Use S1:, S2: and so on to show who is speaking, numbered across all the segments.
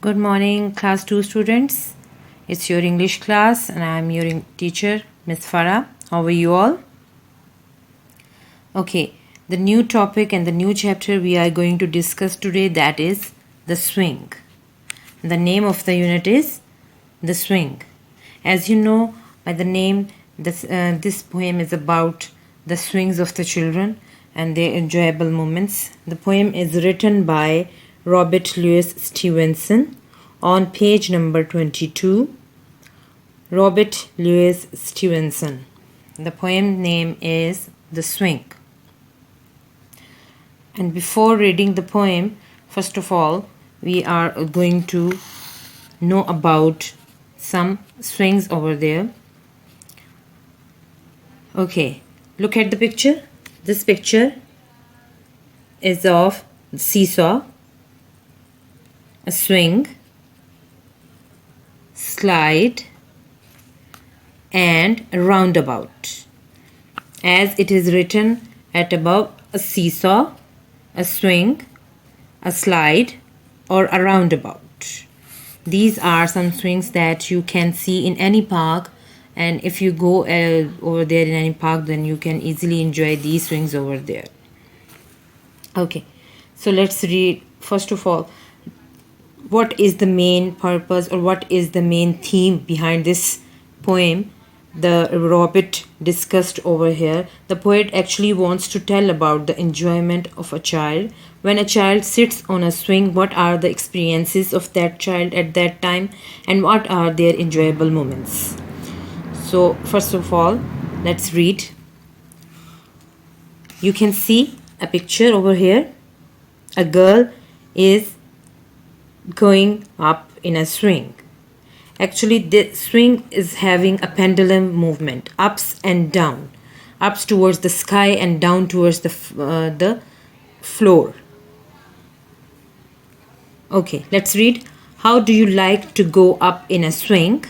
S1: Good morning, class 2 students. It's your English class and I am your teacher, Miss Farah. How are you all? Okay, the new topic and the new chapter we are going to discuss today, that is the swing. The name of the unit is the swing. As you know by the name, this poem is about the swings of the children and their enjoyable moments. The poem is written by Robert Louis Stevenson on page number 22. Robert Louis Stevenson. The poem name is The Swing. And before reading the poem, first of all, we are going to know about some swings over there. Okay, look at the picture. This picture is of seesaw, a swing, slide, and a roundabout. As it is written at above, a seesaw, a swing, a slide, or a roundabout. These are some swings that you can see in any park, and if you go over there in any park, then you can easily enjoy these swings over there. Okay, so let's read first of all what is the main purpose or what is the main theme behind this poem the Robert discussed over here. The poet actually wants to tell about the enjoyment of a child. When a child sits on a swing, what are the experiences of that child at that time and what are their enjoyable moments? So first of all, let's read. You can see a picture over here. A girl is going up in a swing. Actually, the swing is having a pendulum movement, ups and down, ups towards the sky and down towards the floor. Okay, let's read. How do you like to go up in a swing?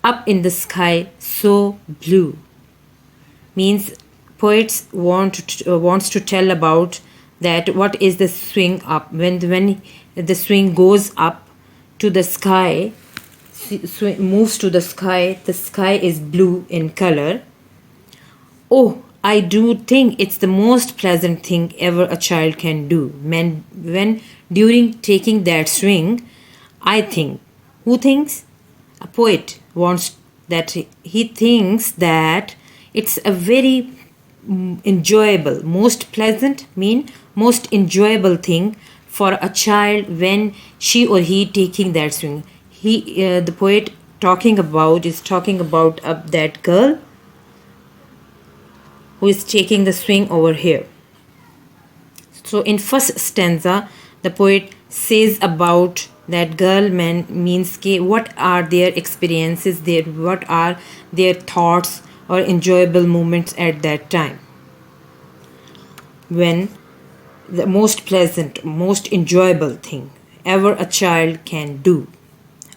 S1: Up in the sky, so blue. Means poets wants to tell about that what is the swing up. When the swing goes up to the sky, moves to the sky is blue in color. Oh, I do think it's the most pleasant thing ever a child can do. When during taking that swing, I think. Who thinks? A poet wants that. He thinks that it's a very enjoyable, most pleasant mean most enjoyable thing for a child when she or he taking that swing. The poet is talking about that girl who is taking the swing over here. So in first stanza, the poet says about that girl means what are their experiences there, what are their thoughts or enjoyable moments at that time when the most pleasant, most enjoyable thing ever a child can do.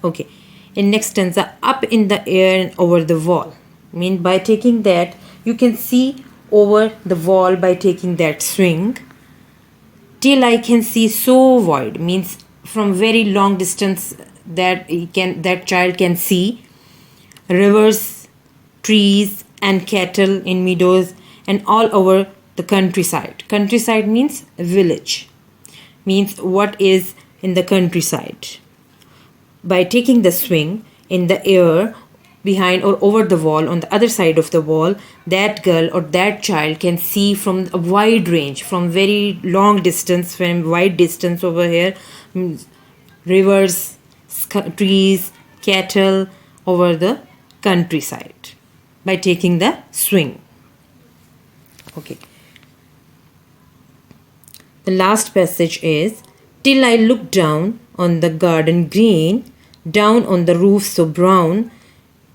S1: Okay, in next stanza, up in the air and over the wall. I mean, by taking that, you can see over the wall by taking that swing. Till I can see so wide, means from very long distance that child can see rivers, trees, and cattle in meadows and all over the countryside. Countryside means village, means what is in the countryside. By taking the swing in the air behind or over the wall, on the other side of the wall, that girl or that child can see from a wide range, from very long distance, from wide distance over here, rivers, trees, cattle over the countryside by taking the swing. Okay. The last passage is, till I look down on the garden green, down on the roof so brown,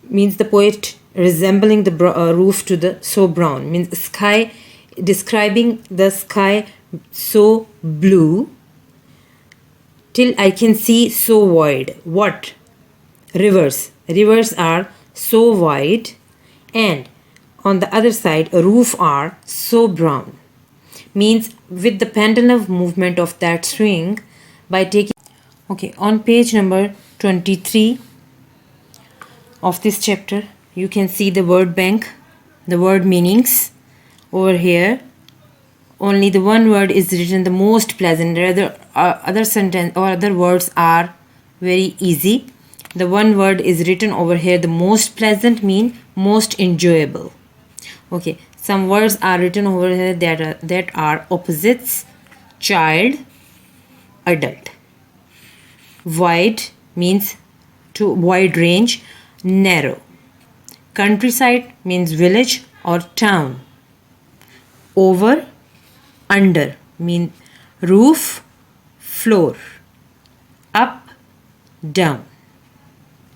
S1: means the poet resembling the roof to the so brown, means sky, describing the sky so blue, till I can see so wide. What? Rivers. Rivers are so wide, and on the other side, a roof are so brown. Means with the pendulum movement of that swing, by taking Okay, on page number 23 of this chapter, you can see the word bank, the word meanings. Over here, only the one word is written, the most pleasant. Other sentence or other words are very easy. The one word is written over here, the most pleasant, mean most enjoyable. Okay, some words are written over here that are opposites: child, adult. Wide means to wide range, narrow. Countryside means village or town. Over, under mean roof, floor. Up, down.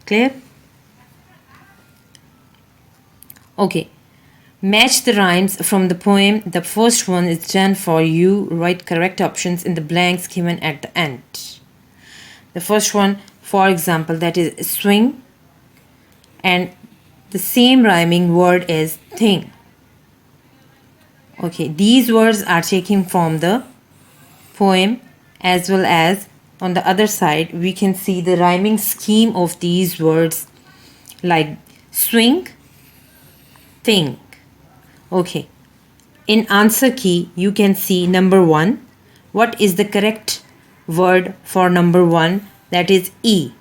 S1: Clear? Okay. Match the rhymes from the poem. The first one is done for you. Write correct options in the blanks given at the end. The first one, for example, that is swing, and the same rhyming word is thing. Okay, these words are taken from the poem, as well as on the other side we can see the rhyming scheme of these words, like swing, thing. Okay, in answer key you can see number 1. What is the correct word for number 1? That is E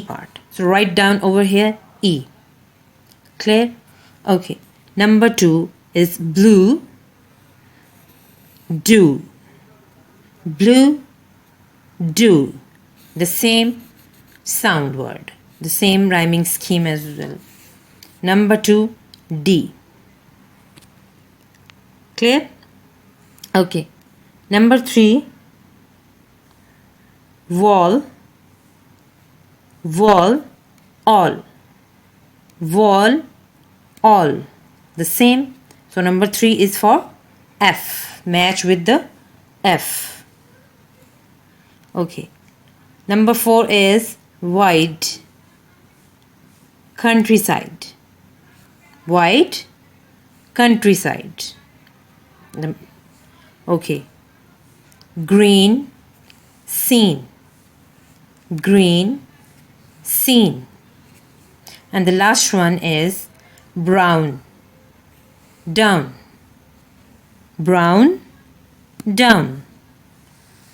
S1: part. So write down over here E. Clear? Okay, number 2 is blue, do. Blue, do. The same sound word, the same rhyming scheme as well. Number 2, D. Clear? Okay. Number 3, wall, wall, all. Wall, all. The same. So number 3 is for F. Match with the F. Okay. Number 4 is wide, countryside. Wide, countryside. Okay. Green, scene. Green, scene. And the last one is brown, down. Brown, down.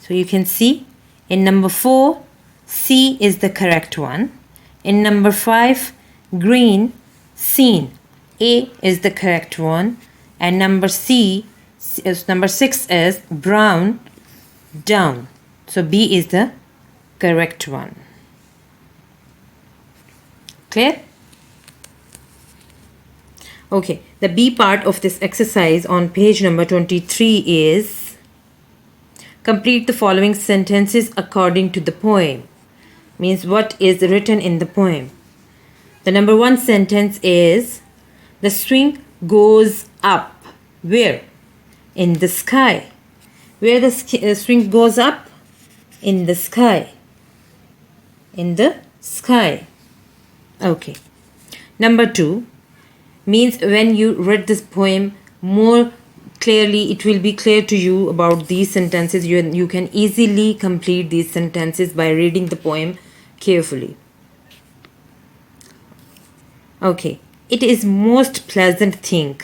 S1: So you can see in number 4, C is the correct one. In number 5, green, scene. A is the correct one. And number 6 is brown, down. So B is the correct one. Clear? Okay, the B part of this exercise on page number 23 is complete the following sentences according to the poem. Means what is written in the poem. The number 1 sentence is the swing goes up. Where? In the sky. Where the swing goes up? In the sky. In the sky. Okay. Number 2 means when you read this poem more clearly, it will be clear to you about these sentences. You can easily complete these sentences by reading the poem carefully. Okay. It is most pleasant thing.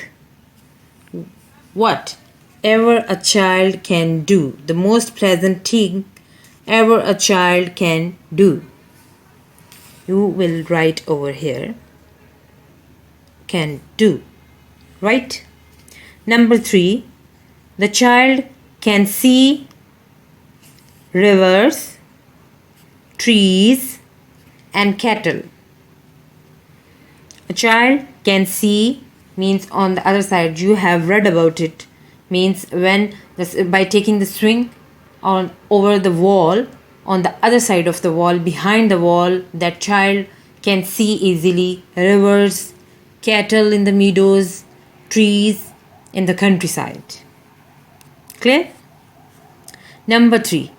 S1: What? Ever a child can do. The most pleasant thing ever a child can do. You will write over here. Can do. Right? Number 3. The child can see rivers, trees, and cattle. A child can see means on the other side you have read about it, means when by taking the swing on over the wall, on the other side of the wall, behind the wall, that child can see easily rivers, cattle in the meadows, trees in the countryside. Clear? Number 3.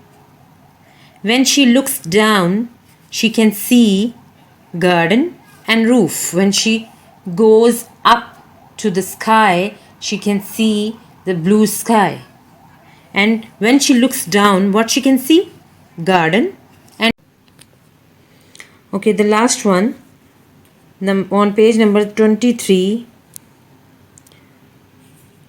S1: When she looks down, she can see garden and roof. When she goes up to the sky, she can see the blue sky. And when she looks down, what she can see? Garden Okay, the last one, on page number 23.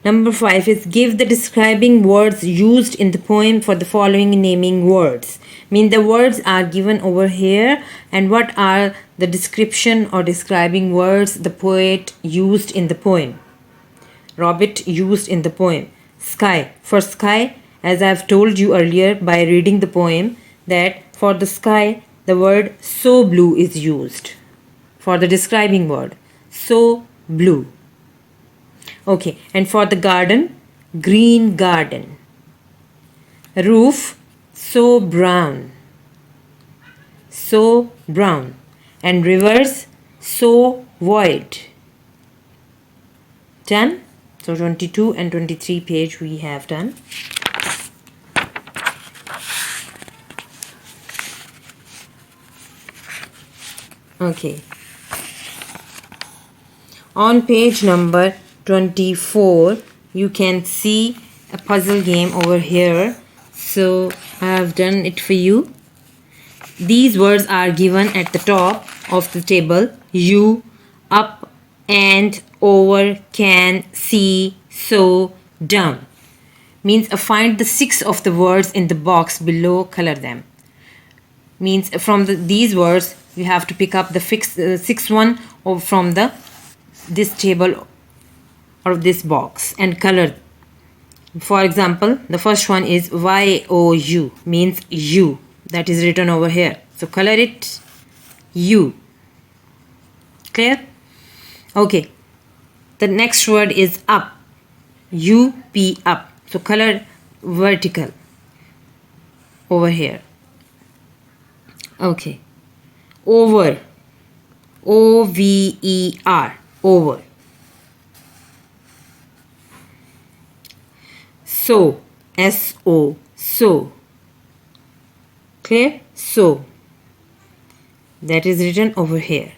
S1: Number 5 is give the describing words used in the poem for the following naming words. Mean the words are given over here, and what are the description or describing words the poet used in the poem. Robert used in the poem. Sky. For sky, as I have told you earlier by reading the poem, that for the sky the word so blue is used for the describing word. So blue. Okay, and for the garden, green garden. Roof, so brown. So brown. And rivers, so void. Done? So 22 and 23 page we have done. Okay. On page number 24 you can see a puzzle game over here, so I have done it for you. These words are given at the top of the table: you, up, and, over, can, see, so, down. Means find the 6 of the words in the box below, color them. Means from these words you have to pick up the 6th one or from this table or this box and color. For example, the first one is YOU, means you, that is written over here, so color it you. Clear? Okay, the next word is up, UP, up, so color vertical over here. Okay, over, OVER, over. So, SO, so. Clear? So. That is written over here.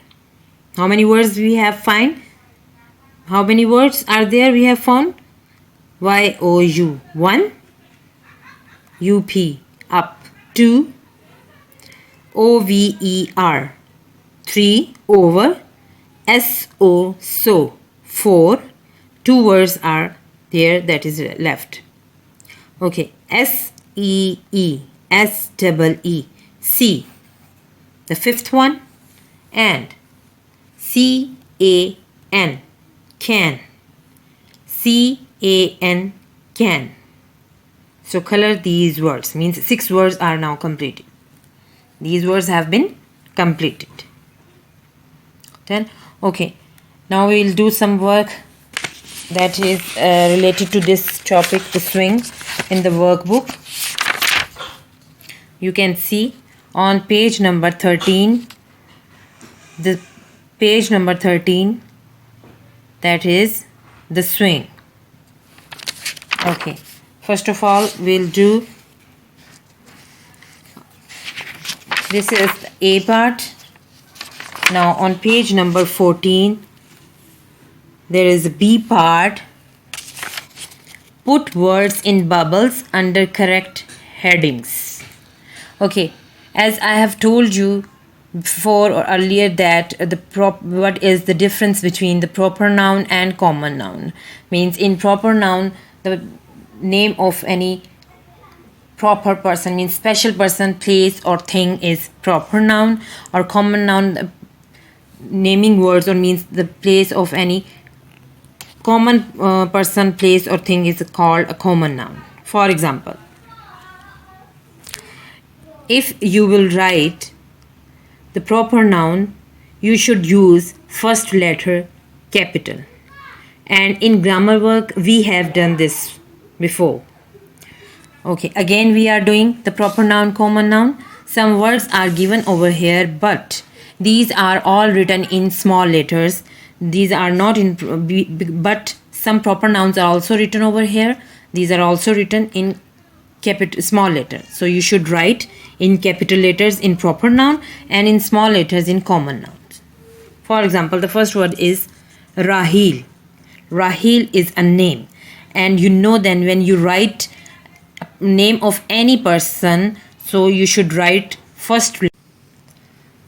S1: How many words we have find? How many words are there we have found? YOU, 1. UP, up, 2. OVER, 3. Over. SO, so, 4. 2 words are there, that is left. Okay, SEE, SEE, see, the 5th one, and CAN, can, CAN, can. So color these words, means 6 words are now completed. These words have been completed. Then, okay, now we will do some work that is related to this topic, the swing, in the workbook. You can see on page number 13, the page number 13, that is the swing. Okay, first of all we'll do, this is the A part. Now on page number 14 there is a B part. Put words in bubbles under correct headings. Okay, as I have told you before or earlier that what is the difference between the proper noun and common noun. Means in proper noun the name of any proper person, means special person, place or thing, is proper noun, or common noun naming words or means the place of any common person, place or thing is called a common noun. For example, if you will write the proper noun, you should use first letter capital, and in grammar work we have done this before. Okay, again we are doing the proper noun, common noun. Some words are given over here, but these are all written in small letters. These are not in, but some proper nouns are also written over here. These are also written in small letters. So you should write in capital letters in proper noun and in small letters in common nouns. For example, the first word is Rahil. Rahil is a name, and you know then when you write name of any person, so you should write first.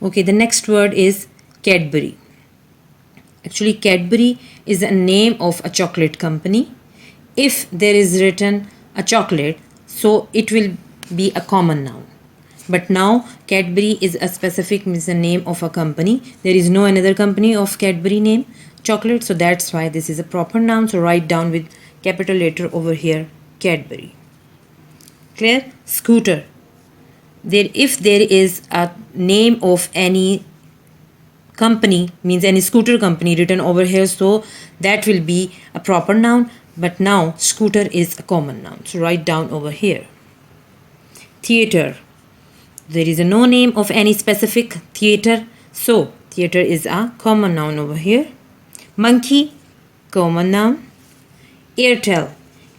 S1: Okay, the next word is Cadbury. Actually, Cadbury is a name of a chocolate company. If there is written a chocolate, so it will be a common noun. But now Cadbury is a specific, means the name of a company. There is no another company of Cadbury name chocolate, so that's why this is a proper noun. So write down with capital letter over here, Cadbury. Clear? Scooter. If there is a name of any company, means any scooter company written over here, so that will be a proper noun. But now scooter is a common noun, so write down over here. Theater. There is no name of any specific theater, so theater is a common noun over here. Monkey, common noun. Airtel.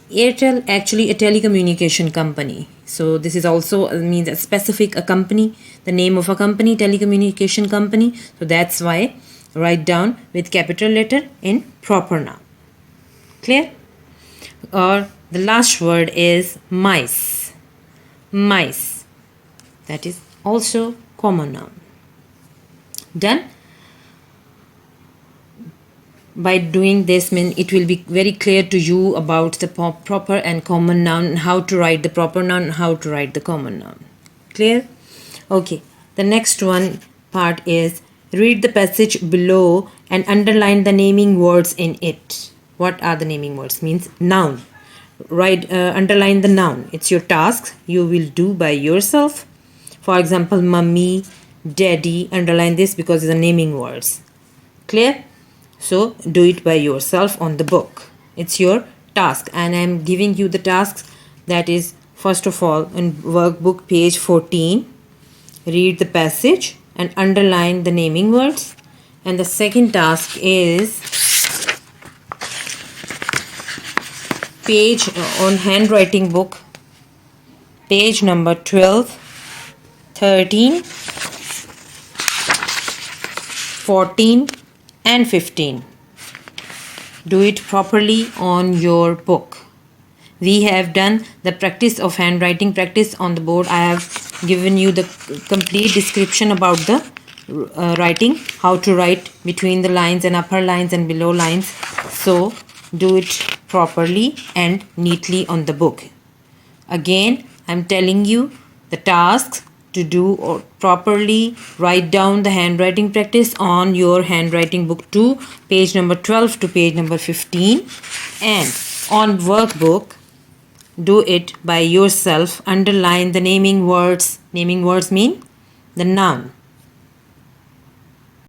S1: Airtel actually a telecommunication company. So this is also means a specific a company, the name of a company, telecommunication company. So that's why write down with capital letter in proper noun. Clear? Or the last word is mice. Mice. That is also common noun. Done? By doing this, it will be very clear to you about the proper and common noun, and how to write the proper noun and how to write the common noun. Clear? Okay, the next one part is read the passage below and underline the naming words in it. What are the naming words? Means noun. Underline the noun. It's your task, you will do by yourself. For example, mummy, daddy, underline this because it's the naming words. Clear? So do it by yourself on the book. It's your task, and I am giving you the tasks. That is, first of all, in workbook page 14, read the passage and underline the naming words. And the second task is page on handwriting book, page number 12, 13, 14 and 15. Do it properly on your book. We have done the practice of handwriting practice on the board. I have given you the complete description about the writing, how to write between the lines and upper lines and below lines. So do it properly and neatly on the book. Again, I'm telling you the tasks to do or properly write down the handwriting practice on your handwriting book 2, page number 12 to page number 15, and on workbook do it by yourself. Underline the naming words. Naming words mean the noun.